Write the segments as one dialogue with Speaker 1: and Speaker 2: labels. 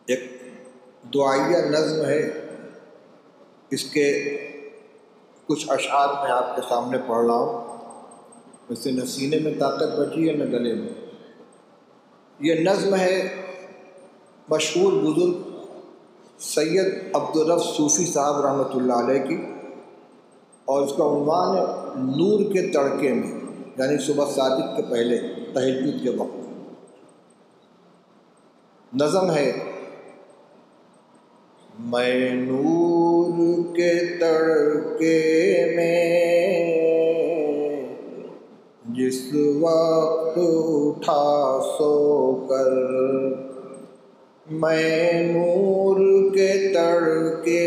Speaker 1: ایک دعائیہ نظم ہے، اس کے کچھ اشعار میں آپ کے سامنے پڑھ رہا ہوں، ویسے نہ سینے میں طاقت بچی ہے نہ گلے میں۔ یہ نظم ہے مشہور بزرگ سید عبدالرب صوفی صاحب رحمۃ اللہ علیہ کی، اور اس کا عنوان ہے نور کے تڑکے میں، یعنی صبح صادق کے پہلے تہجد کے وقت۔ نظم ہے: میں نور کے تڑکے میں جس وقت اٹھا سو کر، میں نور کے تڑکے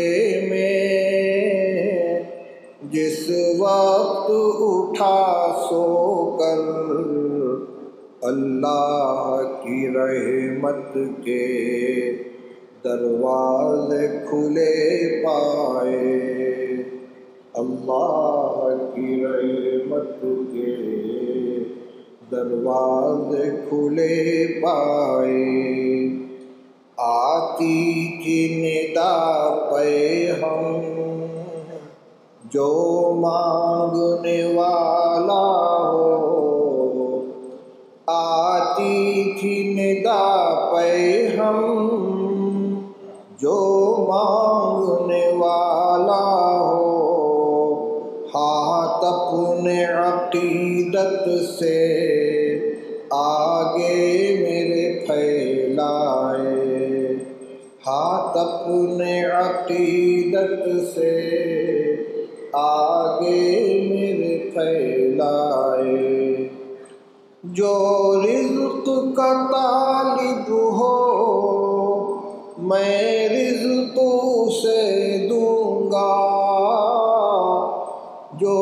Speaker 1: میں جس وقت اٹھا سو کر، اللہ کی رحمت کے دروازے کھلے پائے، اللہ کی رحمت کے دروازے کھلے پائے۔ آتی کی ندا پہ ہم جو مانگنے والا ہو، آتی تھی ندا پہ ہم جو مانگنے والا ہو، ہاتھ اپنے عقیدت سے آگے میرے پھیلائے، ہاتھ اپنے عقیدت سے آگے میرے پھیلائے۔ جو رزق کا طالب ہو میں رزق سے دوں گا، جو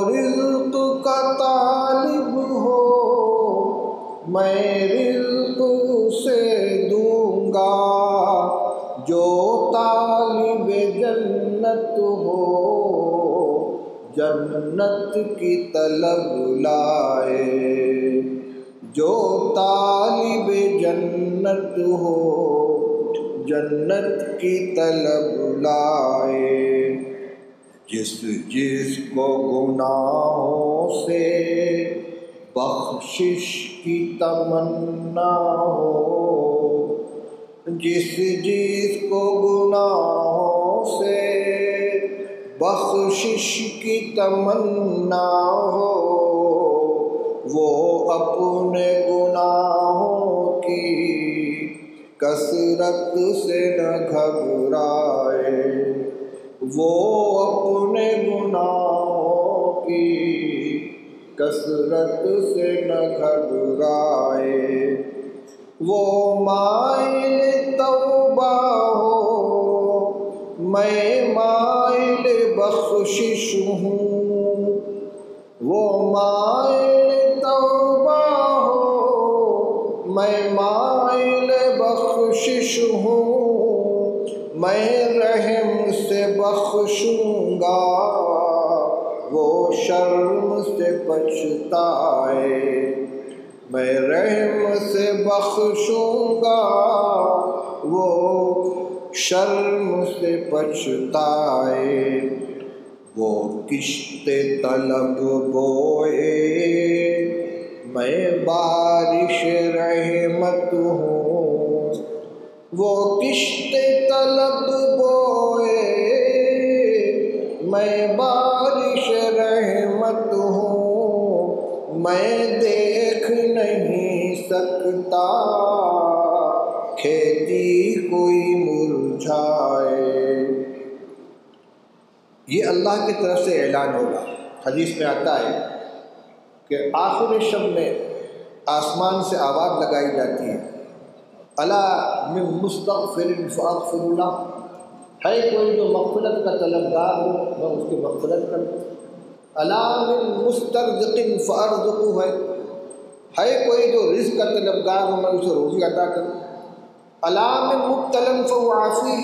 Speaker 1: رزق کا طالب ہو میں رزق سے دوں گا، جو طالب جنت ہو جنت کی طلب لائے، جو طالب جنت ہو جنت کی طلب لائے۔ جس کو گناہوں سے بخشش کی تمنا ہو، جس کو گناہوں سے بخشش کی تمنا ہو، وہ اپنے گناہوں کی کثرت سے نہ گھبرائے، وہ اپنے گناہوں کی کثرت سے نہ گھبرائے۔ وہ مائل توبہ ہو میں مائل بخشش ہوں، وہ مائل توبہ ہو میں مائل بخشش ہوں، میں رحم سے بخشوں گا وہ شرم سے پچھتائے، میں رحم سے بخشوں گا وہ شرم سے پچھتائے۔ وہ کشت طلب بوئے میں بارش رحمت ہوں، وہ کشت طلب بوئے میں بارش رحمت ہوں، میں دیکھ نہیں سکتا کھیتی کوئی مرجھائے۔ یہ اللہ کی طرف سے اعلان ہوگا۔ حدیث میں آتا ہے کہ آخر شب میں آسمان سے آواز لگائی جاتی ہے، الا من مستغفر فاغفر له، ہے کوئی جو مغفرت کا طلبگار ہو میں اس کی مغفرت کروں، الا من مسترزق فارزقه، ہے کوئی جو رزق کا طلبگار ہو میں اسے روزی عطا کروں، الا من مبتلا فاعافيه،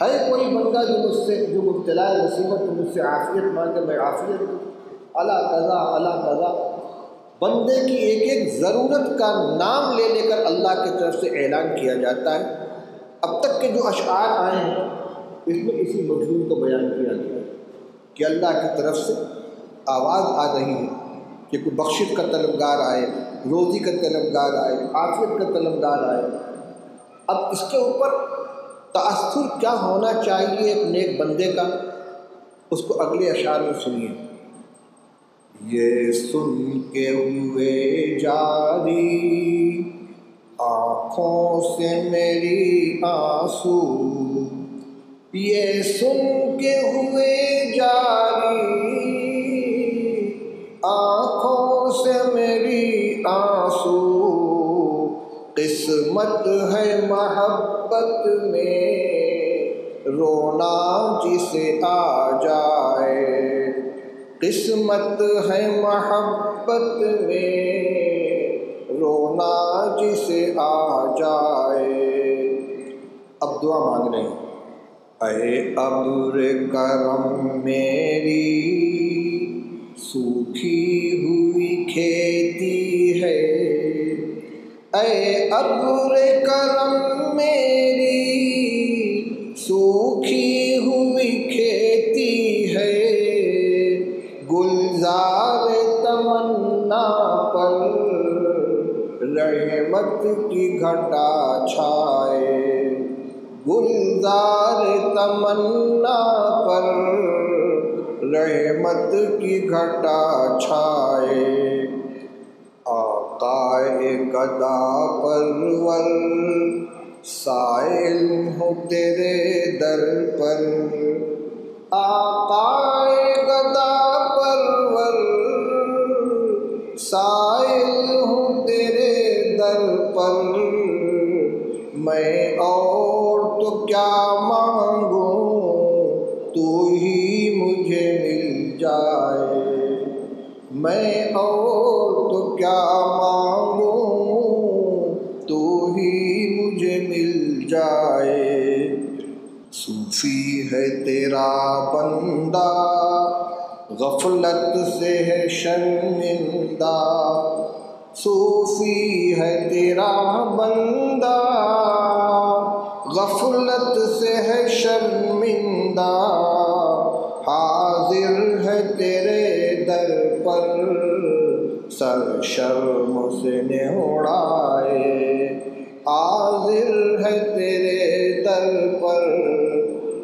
Speaker 1: ہے کوئی بندہ جو مبتلا ہے مصیبت میں مجھ سے عافیت مانگے میں عافیت دوں، الا قضا الا قضا، بندے کی ایک ایک ضرورت کا نام لے لے کر اللہ کی طرف سے اعلان کیا جاتا ہے اب تک کے جو اشعار آئے ہیں اس میں اسی مضمون کو بیان کیا گیا کہ اللہ کی طرف سے آواز آ رہی ہے کہ کوئی بخشش کا طلبگار آئے، روزی کا طلبگار آئے، عافیت کا طلبگار آئے۔ اب اس کے اوپر تأثر کیا ہونا چاہیے ایک نیک بندے کا، اس کو اگلے اشعار میں سنیے۔ یہ سن کے ہوئے جاری آنکھوں سے میری آنسو، یہ سن کے ہوئے جاری آنکھوں سے میری آنسو، قسمت ہے محبت میں رونا جسے آ جائے، قسمت ہے محبت میں رونا جسے آ جائے۔ اب دعا مانگ رہے ہیں، اے ابر کرم میری سوکھی ہوئی کھیتی ہے، اے ابر کرم میری سوکھی ہوئی کھیتی ہے، گلزار تمنا پر رحمت کی گھٹا چھائے، گلزار تمنا پر رحمت کی گھٹا چھائے، آقائے گدا پرور سائل ہوں تیرے در پر، آقائے گدا پرور سائل ہوں تیرے در پر، میں اور تو کیا مانگوں تو ہی مجھے مل جائے، میں اور تو کیا مانگوں تو ہی مجھے مل جائے۔ صوفی ہے تیرا بندہ غفلت سے ہے شرمندہ، صوفی ہے تیرا بندہ غفلت سے ہے شرمندہ، حاضر ہے تیرے در پر سر شرم سے نہ اڑائے، حاضر ہے تیرے در پر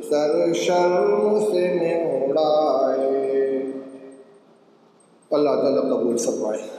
Speaker 1: سر شرم سے نہ اڑائے۔ اللہ تعالیٰ قبول فرمائے۔